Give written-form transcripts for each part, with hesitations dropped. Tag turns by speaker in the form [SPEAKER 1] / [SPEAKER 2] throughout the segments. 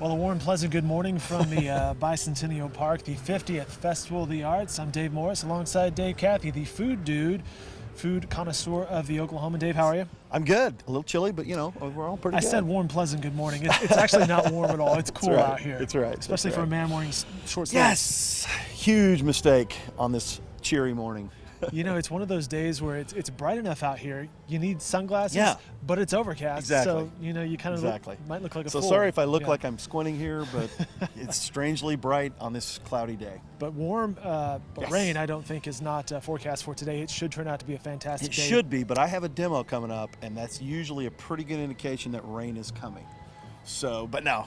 [SPEAKER 1] Well, a warm, pleasant good morning from the Bicentennial Park, the 50th Festival of the Arts. I'm Dave Morris alongside Dave Cathey, the food dude, food connoisseur of the Oklahoman. Dave, how are you?
[SPEAKER 2] I'm good. A little chilly, but overall pretty good.
[SPEAKER 1] I said warm, pleasant good morning. It's actually not warm at all. It's cool
[SPEAKER 2] right.
[SPEAKER 1] out here.
[SPEAKER 2] It's right.
[SPEAKER 1] Especially
[SPEAKER 2] That's
[SPEAKER 1] for
[SPEAKER 2] right.
[SPEAKER 1] a man wearing short sleeves.
[SPEAKER 2] Yes! Huge mistake on this cheery morning.
[SPEAKER 1] You know, it's one of those days where it's bright enough out here. You need sunglasses,
[SPEAKER 2] Yeah.
[SPEAKER 1] but it's overcast.
[SPEAKER 2] Exactly.
[SPEAKER 1] So, you kind of might look like a fool.
[SPEAKER 2] So sorry if I look
[SPEAKER 1] Yeah.
[SPEAKER 2] like I'm squinting here, but it's strangely bright on this cloudy day.
[SPEAKER 1] But warm, but
[SPEAKER 2] Yes.
[SPEAKER 1] rain, I don't think, is not forecast for today. It should turn out to be a fantastic
[SPEAKER 2] It
[SPEAKER 1] day.
[SPEAKER 2] should be, but I have a demo coming up, and that's usually a pretty good indication that rain is coming. So, but no,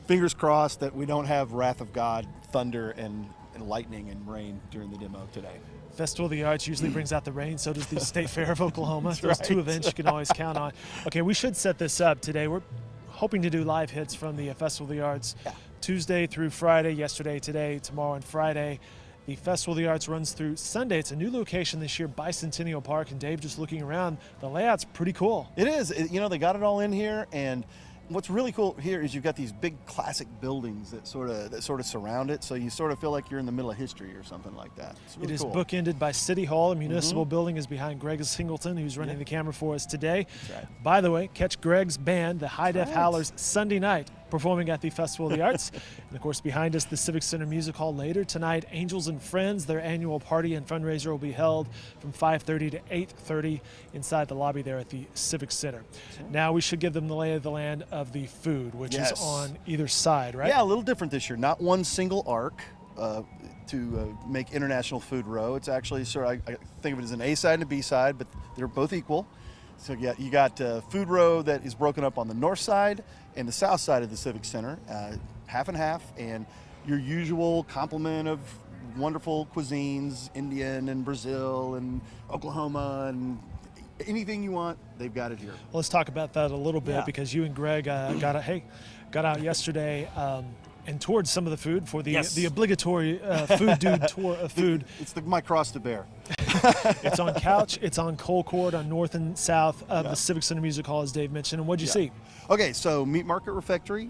[SPEAKER 2] fingers crossed that we don't have wrath of God, thunder, and lightning and rain during the demo today.
[SPEAKER 1] Festival of the Arts usually brings out the rain. So does the State Fair of Oklahoma.
[SPEAKER 2] That's
[SPEAKER 1] Those two
[SPEAKER 2] right.
[SPEAKER 1] events you can always count on. Okay, we should set this up today. We're hoping to do live hits from the Festival of the Arts Tuesday through Friday, yesterday, today, tomorrow, and Friday. The Festival of the Arts runs through Sunday. It's a new location this year, Bicentennial Park. And Dave, just looking around, the layout's pretty cool.
[SPEAKER 2] It is. They got it all in here, and what's really cool here is you've got these big classic buildings that sort of surround it, so you sort of feel like you're in the middle of history or something like that. It's really
[SPEAKER 1] It is
[SPEAKER 2] cool.
[SPEAKER 1] bookended by City Hall. A municipal building is behind Greg Singleton, who's running the camera for us today.
[SPEAKER 2] That's right.
[SPEAKER 1] By the way, catch Greg's band, the High Def
[SPEAKER 2] right.
[SPEAKER 1] Howlers, Sunday night, performing at the Festival of the Arts. And of course, behind us, the Civic Center Music Hall later tonight. Angels and Friends, their annual party and fundraiser will be held from 5:30 to 8:30 inside the lobby there at the Civic Center. Now we should give them the lay of the land of the food, which is
[SPEAKER 2] Yes.
[SPEAKER 1] on either side, right?
[SPEAKER 2] Yeah, a little different this year. Not one single arc to make International Food Row. It's actually I think of it as an A side and a B side, but they're both equal. So you got Food Row that is broken up on the north side and the south side of the Civic Center, half and half, and your usual complement of wonderful cuisines, Indian and Brazil and Oklahoma and anything you want, they've got it here.
[SPEAKER 1] Well, let's talk about that a little bit because you and Greg got out yesterday and toured some of the food for the obligatory food dude tour of food.
[SPEAKER 2] It's my cross to bear.
[SPEAKER 1] It's on Couch, it's on Colcord on north and south of the Civic Center Music Hall, as Dave mentioned. And what'd you see?
[SPEAKER 2] Okay, so Meat Market Refectory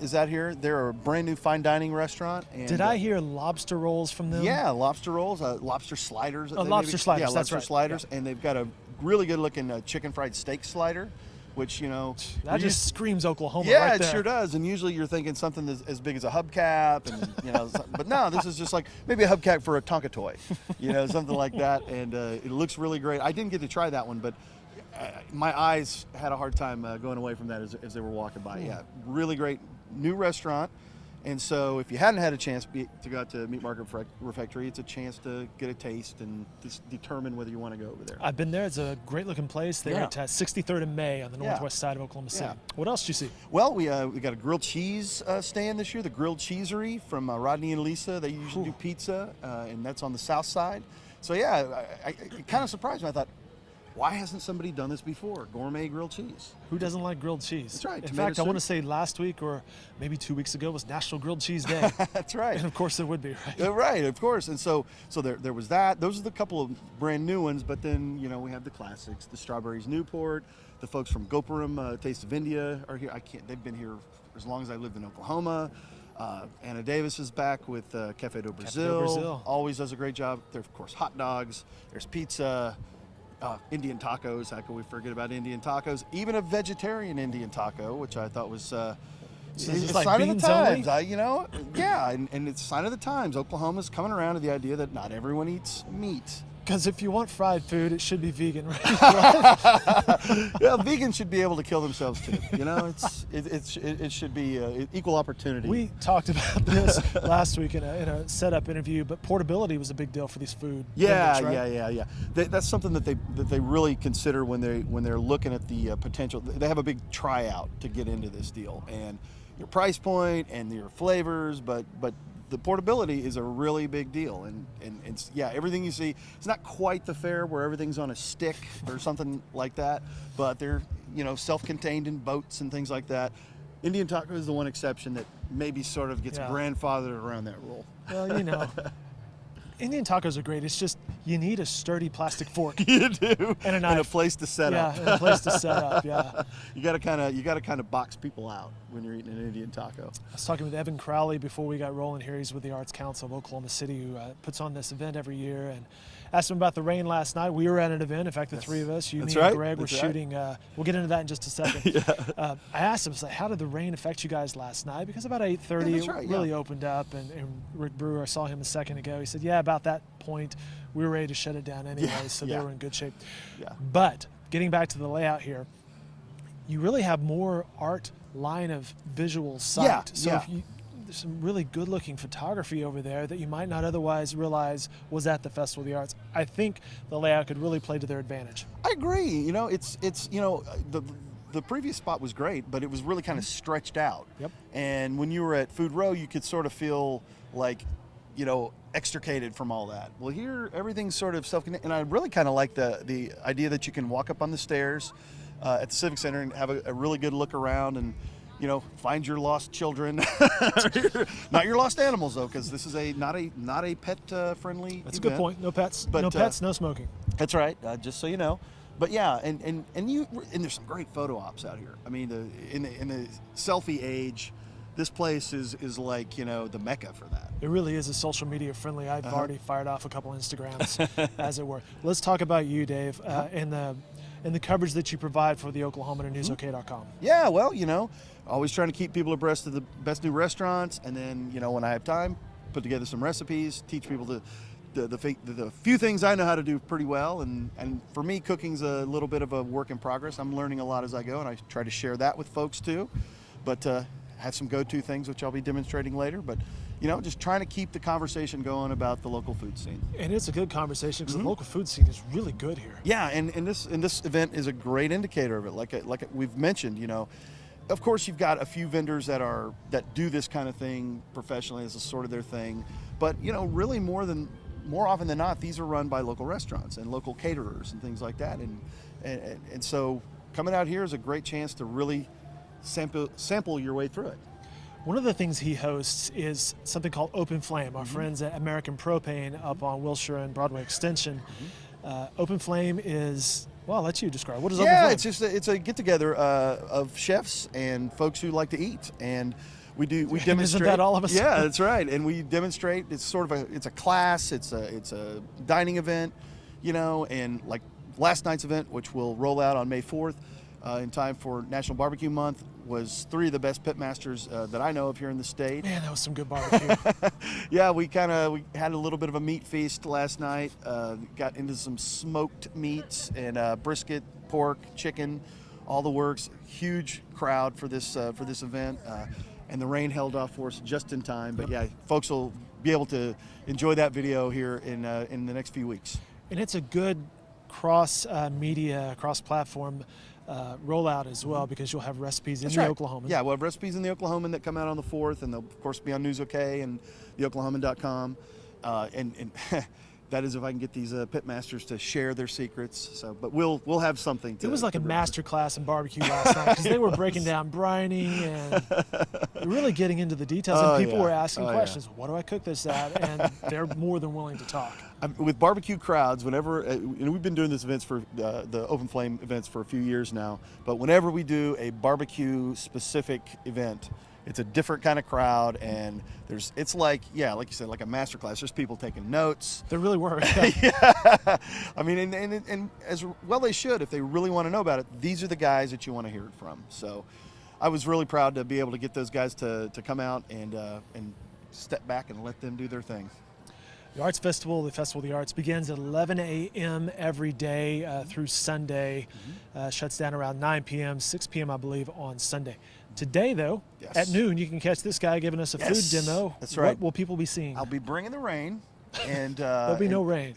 [SPEAKER 2] is out here. They're a brand new fine dining restaurant. And,
[SPEAKER 1] Did I hear lobster rolls from them?
[SPEAKER 2] Yeah, lobster rolls, lobster sliders.
[SPEAKER 1] Lobster sliders,
[SPEAKER 2] Yeah,
[SPEAKER 1] that's
[SPEAKER 2] lobster
[SPEAKER 1] right.
[SPEAKER 2] sliders, and they've got a really good looking chicken fried steak slider, which
[SPEAKER 1] that just screams Oklahoma.
[SPEAKER 2] yeah,
[SPEAKER 1] right
[SPEAKER 2] it
[SPEAKER 1] there.
[SPEAKER 2] sure does. And usually you're thinking something as big as a hubcap, and but no, this is just like maybe a hubcap for a Tonka toy, something like that. And it looks really great. I didn't get to try that one, but my eyes had a hard time going away from that as they were walking by. Yeah, really great new restaurant. And so if you hadn't had a chance to go out to Meat Market Refectory, it's a chance to get a taste and determine whether you want to go over there.
[SPEAKER 1] I've been there. It's a great looking place. They're at 63rd and May on the northwest side of Oklahoma City.
[SPEAKER 2] Yeah.
[SPEAKER 1] What else did you see?
[SPEAKER 2] Well, we got a grilled cheese stand this year, the Grilled Cheesery from Rodney and Lisa. They usually do pizza, and that's on the south side. So yeah, it kind of surprised me. I thought, why hasn't somebody done this before? Gourmet grilled cheese.
[SPEAKER 1] Who doesn't like grilled cheese?
[SPEAKER 2] That's right.
[SPEAKER 1] In
[SPEAKER 2] Tomato
[SPEAKER 1] fact, I want to
[SPEAKER 2] soup.
[SPEAKER 1] say last week or maybe 2 weeks ago was National Grilled Cheese Day.
[SPEAKER 2] That's right.
[SPEAKER 1] And of course it would be, right?
[SPEAKER 2] Right, of course. And so there was that. Those are the couple of brand new ones, but then, we have the classics, the Strawberries Newport, the folks from Gopuram, Taste of India are here. They've been here as long as I lived in Oklahoma. Anna Davis is back with Cafe do Brazil. Always does a great job. There's, of course, hot dogs. There's pizza. Indian tacos. How can we forget about Indian tacos? Even a vegetarian Indian taco, which I thought was it's a
[SPEAKER 1] like
[SPEAKER 2] sign of the
[SPEAKER 1] beans
[SPEAKER 2] times.
[SPEAKER 1] only?
[SPEAKER 2] And it's a sign of the times. Oklahoma's coming around to the idea that not everyone eats meat.
[SPEAKER 1] Because if you want fried food, it should be vegan, right?
[SPEAKER 2] Yeah, vegans should be able to kill themselves too. It should be equal opportunity.
[SPEAKER 1] We talked about this last week in a setup interview, but portability was a big deal for these food.
[SPEAKER 2] Yeah,
[SPEAKER 1] vendors, right?
[SPEAKER 2] yeah. That's something that they really consider when they're looking at the potential. They have a big tryout to get into this deal, and your price point and your flavors, but the portability is a really big deal, and it's, everything you see, it's not quite the fare where everything's on a stick or something like that, but they're self-contained in boats and things like that. Indian taco is the one exception that maybe sort of gets grandfathered around that rule.
[SPEAKER 1] Well, Indian tacos are great. It's just you need a sturdy plastic fork
[SPEAKER 2] You do.
[SPEAKER 1] and a knife.
[SPEAKER 2] And a place to set up.
[SPEAKER 1] Yeah, and a place to set up. Yeah.
[SPEAKER 2] You gotta kind of box people out when you're eating an Indian taco.
[SPEAKER 1] I was talking with Evan Crowley before we got rolling here. He's with the Arts Council of Oklahoma City, who puts on this event every year. And asked him about the rain last night. We were at an event. In fact, the three of us, you,
[SPEAKER 2] That's
[SPEAKER 1] me,
[SPEAKER 2] right.
[SPEAKER 1] and Greg, were
[SPEAKER 2] That's right.
[SPEAKER 1] shooting. We'll get into that in just a second.
[SPEAKER 2] Yeah.
[SPEAKER 1] I asked him, I was like, how did the rain affect you guys last night? Because about 8:30,
[SPEAKER 2] Yeah, that's
[SPEAKER 1] it
[SPEAKER 2] right,
[SPEAKER 1] really opened up. And Rick Brewer, I saw him a second ago. He said, yeah, about that point, we were ready to shut it down anyway. So they were in good shape.
[SPEAKER 2] Yeah.
[SPEAKER 1] But getting back to the layout here, you really have more art line of visual sight.
[SPEAKER 2] Yeah,
[SPEAKER 1] So
[SPEAKER 2] yeah.
[SPEAKER 1] if you, there's some really good-looking photography over there that you might not otherwise realize was at the Festival of the Arts. I think the layout could really play to their advantage.
[SPEAKER 2] I agree. You know, it's you know, the previous spot was great, but it was really kind of stretched out.
[SPEAKER 1] Yep.
[SPEAKER 2] And when you were at Food Row, you could sort of feel like, you know, extricated from all that. Well, here everything's sort of self-connected, and I really kind of like the idea that you can walk up on the stairs at the Civic Center and have a really good look around and, you know, find your lost children. Not your lost animals though, because this is not a pet friendly.
[SPEAKER 1] That's
[SPEAKER 2] event.
[SPEAKER 1] a good point. No pets,
[SPEAKER 2] But,
[SPEAKER 1] no pets, no smoking.
[SPEAKER 2] That's right. Just so you know. But yeah, and there's some great photo ops out here. I mean, in the selfie age, this place is like, you know, the mecca for that.
[SPEAKER 1] It really is a social media friendly. I've already fired off a couple Instagrams, as it were. Let's talk about you, Dave, and the coverage that you provide for the Oklahoman and NewsOK.com.
[SPEAKER 2] Yeah, well, you know, always trying to keep people abreast of the best new restaurants, and then, you know, when I have time, put together some recipes, teach people the few things I know how to do pretty well, and for me, cooking's a little bit of a work in progress. I'm learning a lot as I go, and I try to share that with folks too. But have some go-to things which I'll be demonstrating later. But you know, just trying to keep the conversation going about the local food scene.
[SPEAKER 1] And it's a good conversation because the local food scene is really good here.
[SPEAKER 2] Yeah, and this event is a great indicator of it. Like we've mentioned, you know, of course you've got a few vendors that do this kind of thing professionally as a sort of their thing, but you know, really more often than not, these are run by local restaurants and local caterers and things like that. And so coming out here is a great chance to really sample your way through it.
[SPEAKER 1] One of the things he hosts is something called Open Flame. Our friends at American Propane up on Wilshire and Broadway Extension. Open Flame is, well, I'll let you describe. What is Open Flame?
[SPEAKER 2] Yeah, it's a get together of chefs and folks who like to eat, and we demonstrate.
[SPEAKER 1] Isn't that all of us?
[SPEAKER 2] Yeah, that's right. And we demonstrate. It's sort of it's a class. It's a dining event, you know. And like last night's event, which will roll out on May 4th, in time for National Barbecue Month, was 3 of the best pitmasters that I know of here in the state.
[SPEAKER 1] Man, that was some good barbecue.
[SPEAKER 2] Yeah, we had a little bit of a meat feast last night. Got into some smoked meats and brisket, pork, chicken, all the works. Huge crowd for this event, and the rain held off for us just in time. But yeah, folks will be able to enjoy that video here in the next few weeks.
[SPEAKER 1] And it's a good cross-media, cross-platform rollout as well, because you'll have recipes in the Oklahoman.
[SPEAKER 2] Yeah, we'll have recipes in the Oklahoman that come out on the 4th, and they'll of course be on NewsOK and the Oklahoman.com. And that is if I can get these pitmasters to share their secrets. So, but we'll have something.
[SPEAKER 1] It was like a master class in barbecue last night because they were breaking down brining and really getting into the details. And people were asking questions. What do I cook this at? And they're more than willing to talk.
[SPEAKER 2] With barbecue crowds, whenever and we've been doing this events for the Open Flame events for a few years now, but whenever we do a barbecue specific event, it's a different kind of crowd, and it's like you said, like a master class. There's people taking notes.
[SPEAKER 1] There really were.
[SPEAKER 2] Yeah. I mean, and as well they should, if they really want to know about it. These are the guys that you want to hear it from. So I was really proud to be able to get those guys to come out and step back and let them do their thing.
[SPEAKER 1] The Arts Festival, the Festival of the Arts, begins at 11 a.m. every day through Sunday. Shuts down around 9 p.m., 6 p.m., I believe, on Sunday. Today, though, at noon, you can catch this guy giving us a food demo.
[SPEAKER 2] That's right.
[SPEAKER 1] What will people be seeing?
[SPEAKER 2] I'll be bringing the rain. And
[SPEAKER 1] there'll be no rain.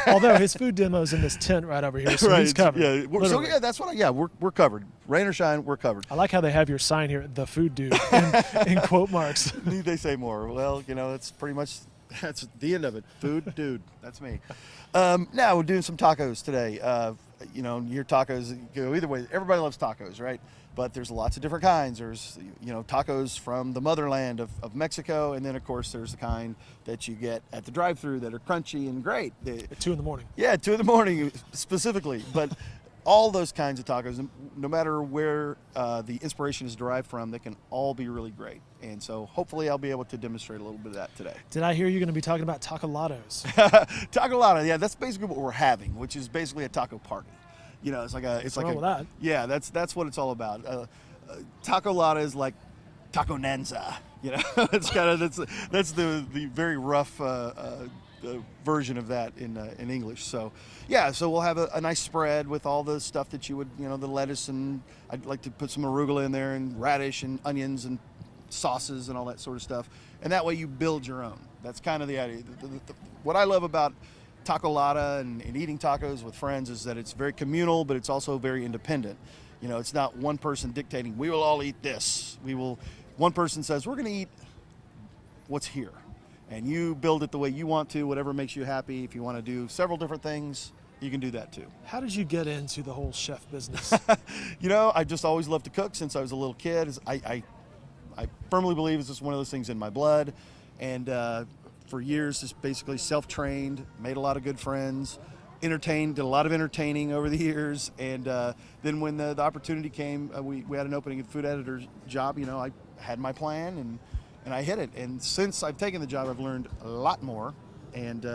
[SPEAKER 1] Although his food demo's in this tent right over here, so he's covered.
[SPEAKER 2] Yeah, that's what. We're covered. Rain or shine, we're covered.
[SPEAKER 1] I like how they have your sign here, "The Food Dude," in quote marks.
[SPEAKER 2] Need they say more? Well, you know, it's pretty much that's the end of it. Food dude, that's me. Now we're doing some tacos today. You know, your tacos go either way. Everybody loves tacos, right? but there's lots of different kinds. There's, you know, tacos from the motherland of Mexico, and then of course there's the kind that you get at the drive-thru that are crunchy and great.
[SPEAKER 1] At 2 in the morning.
[SPEAKER 2] Yeah, 2 in the morning specifically, but all those kinds of tacos, no matter where the inspiration is derived from, they can all be really great. And so hopefully I'll be able to demonstrate a little bit of that today.
[SPEAKER 1] Did I hear you're going to be talking about tacolados?
[SPEAKER 2] Tacolata, yeah, that's basically what we're having, which is basically a taco party. You know, it's like a,
[SPEAKER 1] What's wrong with that?
[SPEAKER 2] Yeah, that's what it's all about. Tacolata is like taco nanza. You know, it's kind of that's the very rough version of that in English. So yeah, so we'll have a nice spread with all the stuff that you would, you know, the lettuce, and I'd like to put some arugula in there, and radish and onions and sauces and all that sort of stuff, and that way you build your own. That's kind of the idea. What I love about tacolata and eating tacos with friends is that it's very communal, but it's also very independent. You know, it's not one person dictating, we will all eat this. One person says, we're going to eat what's here. And you build it the way you want to, whatever makes you happy. If you want to do several different things, you can do that too.
[SPEAKER 1] How did you get into the whole chef business?
[SPEAKER 2] You know, I just always loved to cook since I was a little kid. I firmly believe it's just one of those things in my blood. And for years, just basically self-trained, made a lot of good friends, did a lot of entertaining over the years. And then when the opportunity came, we had an opening at food editor's job. You know, I had my plan and I hit it. And since I've taken the job, I've learned a lot more. And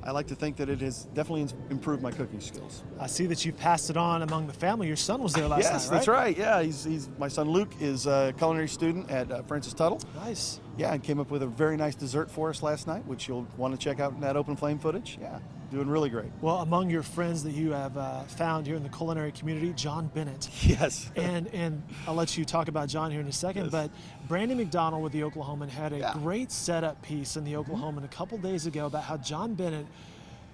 [SPEAKER 2] I like to think that it has definitely improved my cooking skills.
[SPEAKER 1] I see that you've passed it on among the family. Your son was there last night,
[SPEAKER 2] Yes,
[SPEAKER 1] right?
[SPEAKER 2] that's right. Yeah, he's my son Luke is a culinary student at Francis Tuttle.
[SPEAKER 1] Nice.
[SPEAKER 2] Yeah, and came up with a very nice dessert for us last night, which you'll want to check out in that open flame footage. Yeah, doing really great.
[SPEAKER 1] Well, among your friends that you have found here in the culinary community, John Bennett.
[SPEAKER 2] Yes.
[SPEAKER 1] And I'll let you talk about John here in a second,
[SPEAKER 2] Yes.
[SPEAKER 1] but Brandon McDonald with the Oklahoman had a
[SPEAKER 2] Yeah.
[SPEAKER 1] great setup piece in the Oklahoman a couple days ago about how John Bennett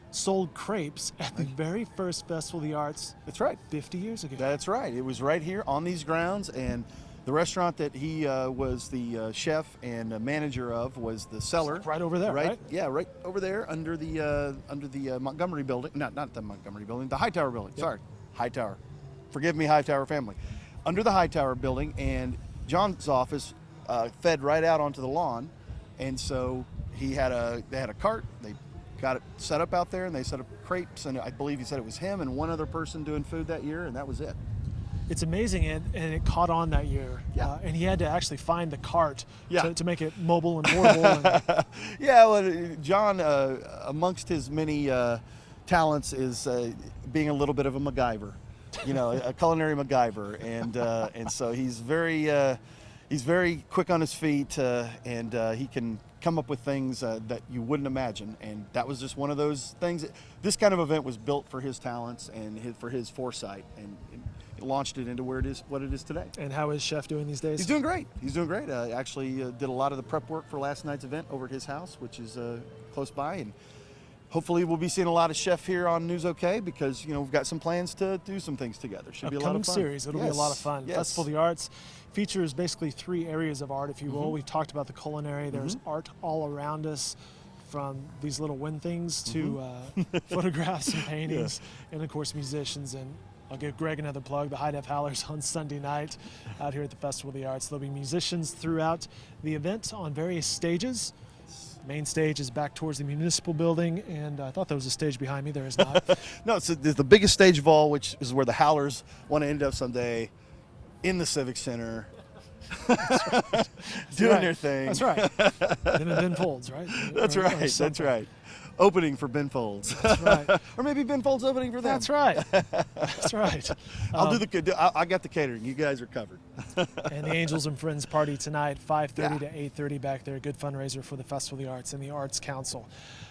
[SPEAKER 1] sold crepes at the very first Festival of the Arts.
[SPEAKER 2] That's right.
[SPEAKER 1] 50 years ago.
[SPEAKER 2] That's right. It was right here on these grounds, and the restaurant that he was the chef and manager of was the cellar.
[SPEAKER 1] Right over there, right?
[SPEAKER 2] Yeah, right over there under the Montgomery building. Not the Montgomery building, the Hightower building.
[SPEAKER 1] Yep.
[SPEAKER 2] Sorry, Hightower. Forgive me, Hightower family. Under the Hightower building, and John's office fed right out onto the lawn, and so they had a cart. They got it set up out there, and they set up crepes, and I believe he said it was him and one other person doing food that year, and that was it.
[SPEAKER 1] It's amazing, and it caught on that year.
[SPEAKER 2] Yeah.
[SPEAKER 1] And he had to actually find the cart
[SPEAKER 2] Yeah.
[SPEAKER 1] to make it mobile and portable. And
[SPEAKER 2] Yeah, well, John, amongst his many talents, is being a little bit of a MacGyver, you know, a culinary MacGyver, and so he's very quick on his feet, and he can come up with things that you wouldn't imagine, and that was just one of those things. This kind of event was built for his talents and for his foresight, and it launched it into what it is today.
[SPEAKER 1] And how is Chef doing these days?
[SPEAKER 2] He's doing great. He's doing great. Actually did a lot of the prep work for last night's event over at his house, which is close by, and hopefully we'll be seeing a lot of Chef here on News OK, because, you know, we've got some plans to do some things together. Should be a lot
[SPEAKER 1] Upcoming
[SPEAKER 2] of fun.
[SPEAKER 1] series. It'll be a lot of fun.
[SPEAKER 2] Yes.
[SPEAKER 1] Festival of the Arts features basically 3 areas of art, if you will. We've talked about the culinary. There's art all around us, from these little wind things to photographs and paintings, and of course musicians. And I'll give Greg another plug, the High Def Howlers on Sunday night out here at the Festival of the Arts. There'll be musicians throughout the event on various stages. Main stage is back towards the municipal building, and I thought there was a stage behind me. There is not.
[SPEAKER 2] No, so there's the biggest stage of all, which is where the Howlers want to end up someday, in the Civic Center, doing
[SPEAKER 1] right.
[SPEAKER 2] their thing.
[SPEAKER 1] That's right. Then Ben Folds, right?
[SPEAKER 2] That's
[SPEAKER 1] Or
[SPEAKER 2] right. That's
[SPEAKER 1] something.
[SPEAKER 2] right. Opening for Ben Folds.
[SPEAKER 1] That's right.
[SPEAKER 2] Or maybe Ben Folds opening for them.
[SPEAKER 1] That's right. That's right.
[SPEAKER 2] I got the catering. You guys are covered.
[SPEAKER 1] And the Angels and Friends party tonight, 5:30 to 8:30 back there. Good fundraiser for the Festival of the Arts and the Arts Council.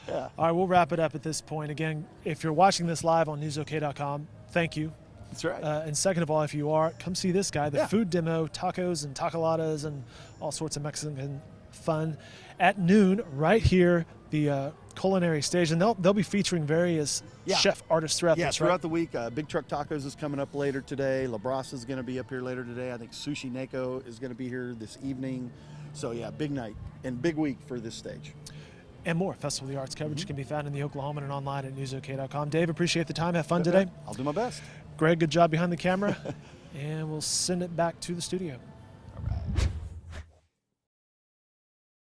[SPEAKER 2] Yeah.
[SPEAKER 1] All right, we'll wrap it up at this point. Again, if you're watching this live on newsok.com, thank you.
[SPEAKER 2] That's right.
[SPEAKER 1] And second of all, if you are, come see this guy, the
[SPEAKER 2] Yeah.
[SPEAKER 1] food demo, tacos and tacoladas and all sorts of Mexican fun at noon right here, the culinary stage. And they'll be featuring various chef artists throughout this,
[SPEAKER 2] throughout
[SPEAKER 1] right?
[SPEAKER 2] the week. Big Truck Tacos is coming up later today. La Brasa is going to be up here later today. I think Sushi Neko is going to be here this evening. So yeah, big night and big week for this stage.
[SPEAKER 1] And more Festival of the Arts coverage can be found in the Oklahoman and online at newsok.com. Dave, appreciate the time. Have fun today.
[SPEAKER 2] I'll do my best.
[SPEAKER 1] Greg, good job behind the camera. and we'll send it back to the studio.